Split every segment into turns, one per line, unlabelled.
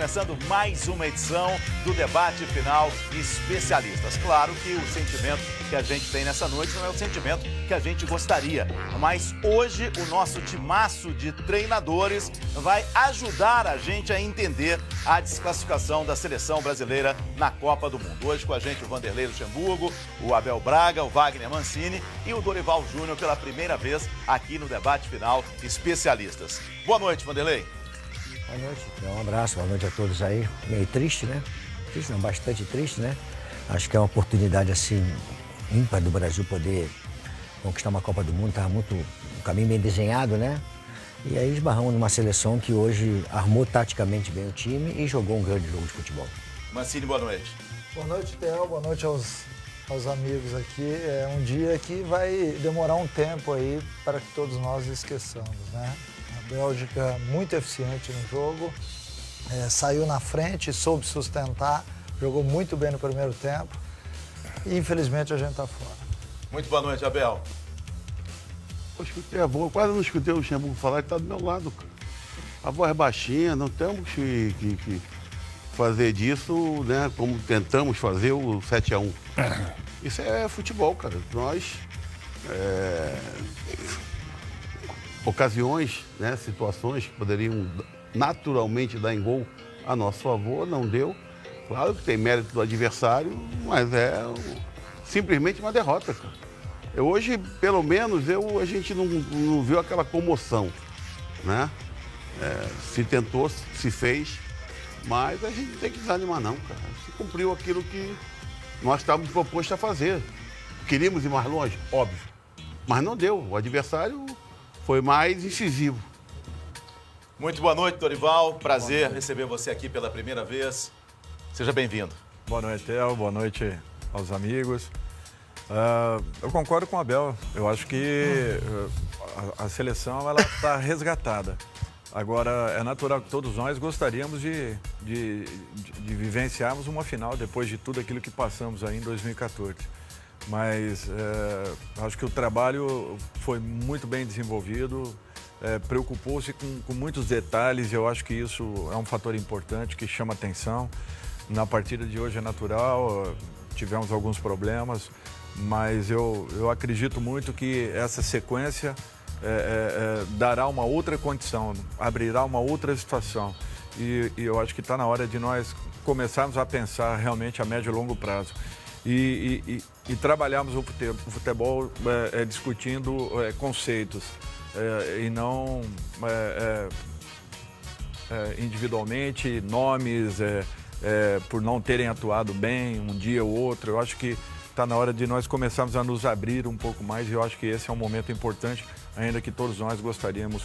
começando mais uma edição do Debate Final Especialistas. Claro que o sentimento que a gente tem nessa noite não é o sentimento que a gente gostaria, mas hoje o nosso timaço de treinadores vai ajudar a gente a entender a desclassificação da seleção brasileira na Copa do Mundo. Hoje com a gente o Vanderlei Luxemburgo, o Abel Braga, o Wagner Mancini e o Dorival Júnior pela primeira vez aqui no Debate Final Especialistas. Boa noite, Vanderlei.
Boa noite, um abraço, boa noite a todos aí. Meio triste, né? Triste não, bastante triste, né? Acho que é uma oportunidade, assim, ímpar do Brasil poder conquistar uma Copa do Mundo. Estava muito, um caminho bem desenhado, né? E aí esbarramos numa seleção que hoje armou taticamente bem o time e jogou um grande jogo de futebol.
Mancini, boa noite.
Boa noite, Theo. Boa noite aos amigos aqui. É um dia que vai demorar um tempo aí para que todos nós esqueçamos, né? A Bélgica muito eficiente no jogo, saiu na frente, soube sustentar, jogou muito bem no primeiro tempo e infelizmente a gente está fora.
Muito boa noite, Abel.
Eu escutei a voz, quase não escutei o Luxemburgo falar, ele está do meu lado, cara. A voz é baixinha, não temos que fazer disso, né, como tentamos fazer o 7-1. Isso é futebol, cara. Nós, ocasiões, né, situações que poderiam naturalmente dar em gol a nosso favor, não deu. Claro que tem mérito do adversário, mas é simplesmente uma derrota, cara. Hoje, pelo menos, a gente não viu aquela comoção, né? Se tentou, se fez, mas a gente não tem que desanimar não, cara. Se cumpriu aquilo que nós estávamos propostos a fazer. Queríamos ir mais longe? Óbvio. Mas não deu. O adversário foi mais incisivo.
Muito boa noite, Dorival. Prazer receber você aqui pela primeira vez. Seja bem-vindo.
Boa noite, Theo. Boa noite aos amigos. Eu concordo com o Abel. Eu acho que a seleção está resgatada. Agora, é natural que todos nós gostaríamos de vivenciarmos uma final depois de tudo aquilo que passamos aí em 2014. Mas acho que o trabalho foi muito bem desenvolvido, preocupou-se com muitos detalhes e eu acho que isso é um fator importante que chama atenção. Na partida de hoje é natural, tivemos alguns problemas, mas eu acredito muito que essa sequência dará uma outra condição, abrirá uma outra situação. E eu acho que está na hora de nós começarmos a pensar realmente a médio e longo prazo. E trabalharmos o futebol discutindo conceitos e não individualmente, nomes, por não terem atuado bem um dia ou outro. Eu acho que está na hora de nós começarmos a nos abrir um pouco mais e eu acho que esse é um momento importante, ainda que todos nós gostaríamos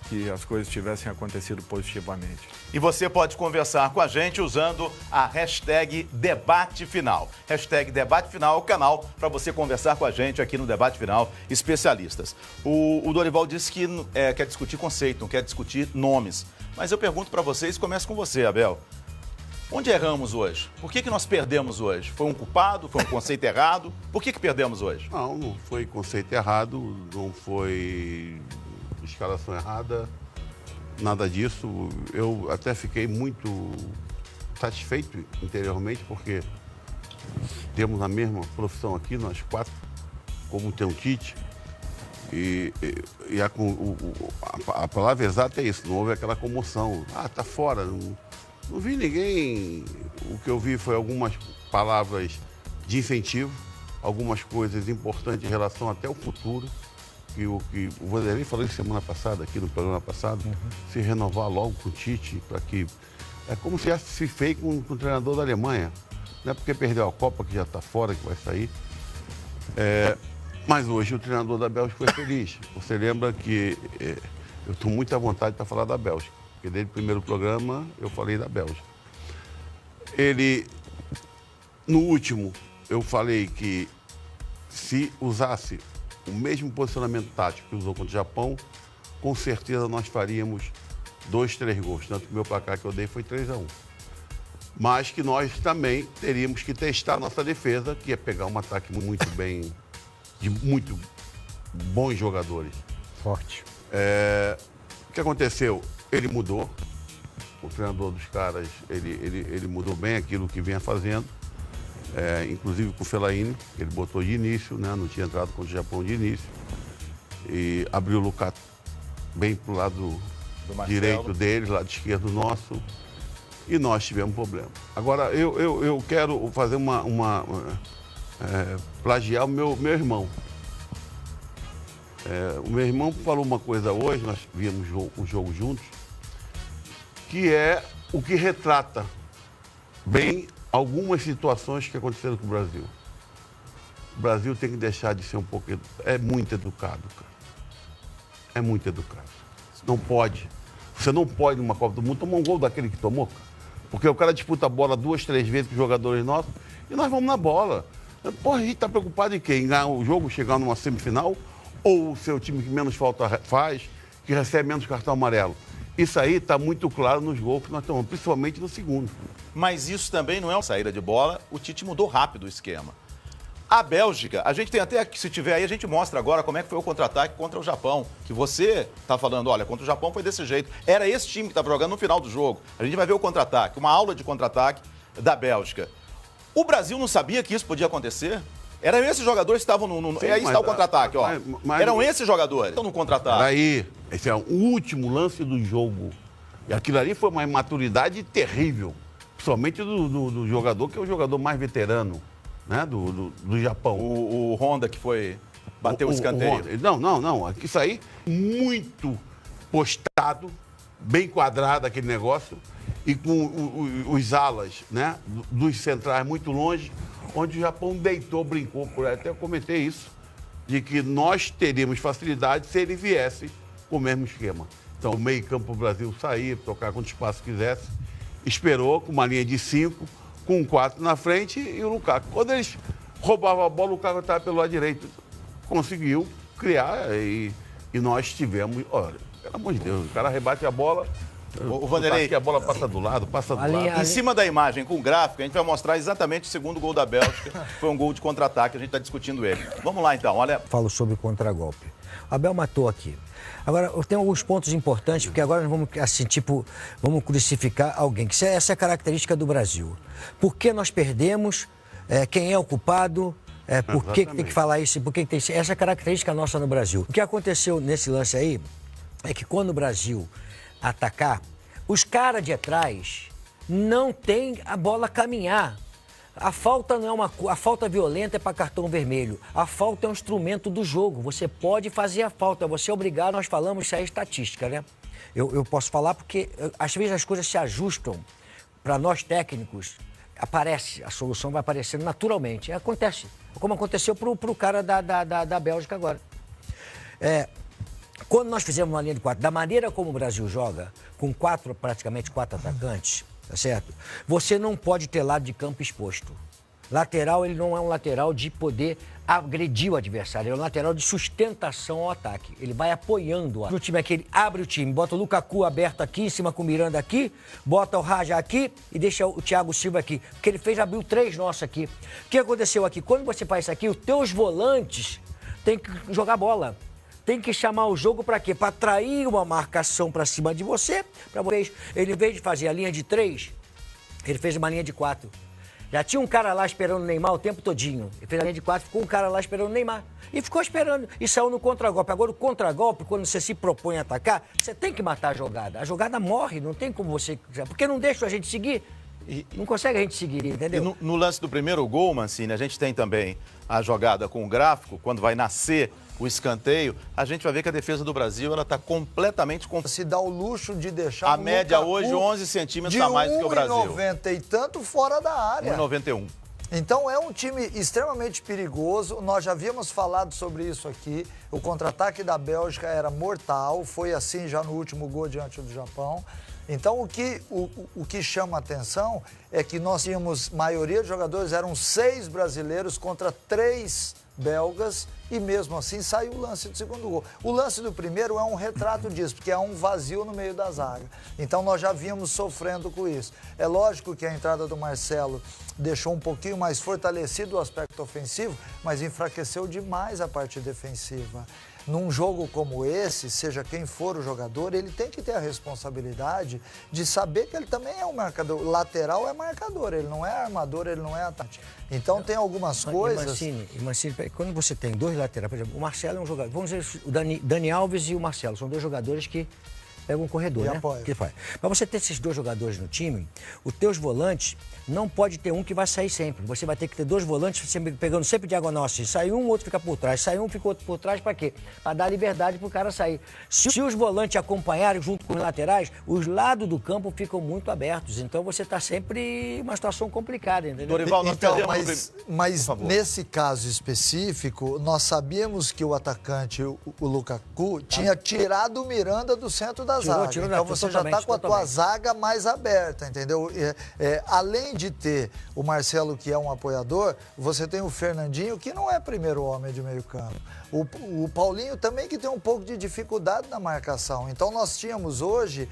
que as coisas tivessem acontecido positivamente.
E você pode conversar com a gente usando a hashtag Debate Final. Hashtag Debate Final é o canal para você conversar com a gente aqui no Debate Final Especialistas. O Dorival disse que quer discutir conceito, não quer discutir nomes. Mas eu pergunto para vocês, começo com você, Abel. Onde erramos hoje? Por que nós perdemos hoje? Foi um culpado? Foi um conceito errado? Por que perdemos hoje?
Não foi conceito errado, não foi escalação errada, nada disso. Eu até fiquei muito satisfeito interiormente, porque temos a mesma profissão aqui, nós quatro, como tem um Tite. A palavra exata é isso, não houve aquela comoção. Tá fora. Não vi ninguém. O que eu vi foi algumas palavras de incentivo, algumas coisas importantes em relação até ao futuro. O Vanderlei falou isso semana passada, aqui no programa passado, se renovar logo com o Tite, para que. É como se fez com o treinador da Alemanha. Não é porque perdeu a Copa, que já está fora, que vai sair. Mas hoje o treinador da Bélgica foi feliz. Você lembra que eu estou muito à vontade para falar da Bélgica. Porque desde o primeiro programa eu falei da Bélgica. No último, eu falei que se usasse o mesmo posicionamento tático que usou contra o Japão, com certeza nós faríamos 2, 3 gols. Tanto que o meu placar que eu dei foi 3-1. Mas que nós também teríamos que testar a nossa defesa, que é pegar um ataque muito bem, de muito bons jogadores.
Forte.
O que aconteceu? Ele mudou. o treinador dos caras, ele mudou bem aquilo que vinha fazendo, inclusive com o Fellaini, ele botou de início, né? Não tinha entrado contra o Japão de início, e abriu o Lukaku bem para o lado direito deles, lado esquerdo nosso, e nós tivemos problema. Agora, eu quero fazer plagiar o meu irmão. O meu irmão falou uma coisa hoje, nós vimos o jogo juntos, que é o que retrata bem algumas situações que aconteceram com o Brasil. O Brasil tem que deixar de ser um pouco... É muito educado, cara. É muito educado. Não pode. Você não pode, numa Copa do Mundo, tomar um gol daquele que tomou, cara. Porque o cara disputa a bola 2, 3 vezes com os jogadores nossos e nós vamos na bola. Porra, a gente tá preocupado em quê? Em ganhar o jogo, chegar numa semifinal? Ou o seu time que menos falta faz, que recebe menos cartão amarelo? Isso aí está muito claro nos gols que nós tomamos, principalmente no segundo.
Mas isso também não é uma saída de bola. O Tite mudou rápido o esquema. A Bélgica, a gente tem até aqui, se tiver aí, a gente mostra agora como é que foi o contra-ataque contra o Japão. Que você está falando, olha, contra o Japão foi desse jeito. Era esse time que estava jogando no final do jogo. A gente vai ver o contra-ataque, uma aula de contra-ataque da Bélgica. O Brasil não sabia que isso podia acontecer? Eram esses jogadores que estavam no... Sim, aí está o contra-ataque, ó. Eram esses jogadores que estão no contra-ataque.
Aí, esse é o último lance do jogo. E aquilo ali foi uma imaturidade terrível. Principalmente do jogador, que é o jogador mais veterano, né? Do Japão.
O Honda, que foi... Bateu o escanteio.
Não. Isso aí, muito postado, bem quadrado aquele negócio. E com os alas, né? Dos centrais muito longe. Onde o Japão deitou, brincou, até eu comentei isso, de que nós teríamos facilidade se ele viesse com o mesmo esquema. Então, o meio-campo do Brasil sair, tocar quanto espaço quisesse, esperou com uma linha de 5, com 4 na frente e o Lukaku. Quando eles roubavam a bola, o Lukaku estava pelo lado direito. Conseguiu criar e nós tivemos... Olha, pelo amor de Deus, o cara rebate a bola...
O Vanderlei,
que a bola passa do lado,
Em cima da imagem, com o gráfico, a gente vai mostrar exatamente o segundo gol da Bélgica. Foi um gol de contra-ataque, a gente está discutindo ele. Vamos lá, então, olha...
Falo sobre o contragolpe. O Abel matou aqui. Agora, eu tenho alguns pontos importantes, porque agora nós vamos, assim, vamos crucificar alguém. Que essa é a característica do Brasil. Por que nós perdemos? Quem é o culpado? Por que tem que falar isso? Por que tem que... Essa é a característica nossa no Brasil. O que aconteceu nesse lance aí é que quando o Brasil atacar, os caras de trás não tem a bola caminhar. A falta não é a falta violenta é para cartão vermelho. A falta é um instrumento do jogo. Você pode fazer a falta, você é obrigado, nós falamos, isso aí é estatística, né? Eu posso falar porque às vezes as coisas se ajustam para nós técnicos. A solução vai aparecendo naturalmente. Acontece, como aconteceu para o cara da Bélgica agora. Quando nós fizemos uma linha de 4, da maneira como o Brasil joga, com praticamente quatro atacantes, tá certo? Você não pode ter lado de campo exposto. Lateral, ele não é um lateral de poder agredir o adversário, ele é um lateral de sustentação ao ataque. Ele vai apoiando o time aqui, ele abre o time, bota o Lukaku aberto aqui, em cima com o Miranda aqui, bota o Raja aqui e deixa o Thiago Silva aqui. O que ele fez, abriu 3 nossos aqui. O que aconteceu aqui? Quando você faz isso aqui, os teus volantes têm que jogar bola. Tem que chamar o jogo para quê? Para atrair uma marcação para cima de você. Ele, em vez de fazer a linha de 3, ele fez uma linha de 4. Já tinha um cara lá esperando o Neymar o tempo todinho. Ele fez a linha de 4, ficou um cara lá esperando o Neymar. E ficou esperando. E saiu no contragolpe. Agora, o contragolpe, quando você se propõe a atacar, você tem que matar a jogada. A jogada morre, não tem como você... Porque não deixa a gente seguir. Não consegue a gente seguir, entendeu?
E no lance do primeiro gol, Mancini, a gente tem também a jogada com o gráfico, quando vai nascer o escanteio, a gente vai ver que a defesa do Brasil ela está completamente...
Se dá o luxo de deixar
a média hoje 11 centímetros a mais do que o Brasil.
De 1,90 e tanto fora da área.
1,91.
Então é um time extremamente perigoso. Nós já havíamos falado sobre isso aqui. O contra-ataque da Bélgica era mortal. Foi assim já no último gol diante do Japão. Então o que chama a atenção é que nós tínhamos, maioria de jogadores eram 6 brasileiros contra 3 belgas e mesmo assim saiu o lance do segundo gol. O lance do primeiro é um retrato disso, porque é um vazio no meio da zaga. Então nós já vínhamos sofrendo com isso. É lógico que a entrada do Marcelo deixou um pouquinho mais fortalecido o aspecto ofensivo, mas enfraqueceu demais a parte defensiva. num jogo como esse, seja quem for o jogador, ele tem que ter a responsabilidade de saber que ele também é um marcador. O lateral é marcador, ele não é armador, ele não é atacante. Então tem algumas coisas...
E Mancini, quando você tem dois laterais, por exemplo, o Marcelo é um jogador, vamos dizer, o Dani Alves e o Marcelo, são dois jogadores que pegam um corredor, né? Que faz. Para você ter esses dois jogadores no time, os teus volantes, não pode ter um que vai sair sempre. Você vai ter que ter dois volantes pegando sempre diagonal assim. Sai um, o outro fica por trás. Sai um, fica outro por trás, para quê? Para dar liberdade para o cara sair. Se os volantes acompanharem junto com os laterais, os lados do campo ficam muito abertos. Então você está sempre em uma situação complicada, entendeu?
Dorival, nós
então,
perdemos
mas nesse caso específico, nós sabíamos que o atacante, o Lukaku, tinha tirado o Miranda do centro da zaga. Então você já está com a tua zaga mais aberta, entendeu? Além de ter o Marcelo, que é um apoiador, você tem o Fernandinho, que não é primeiro homem de meio campo. O Paulinho também, que tem um pouco de dificuldade na marcação. Então nós tínhamos hoje,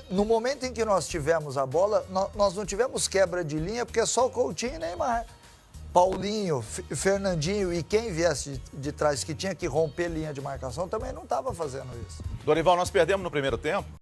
no momento em que nós tivemos a bola, nós não tivemos quebra de linha, porque é só o Coutinho e Neymar. Paulinho, Fernandinho e quem viesse de trás que tinha que romper linha de marcação também não estava fazendo isso.
Dorival, nós perdemos no primeiro tempo.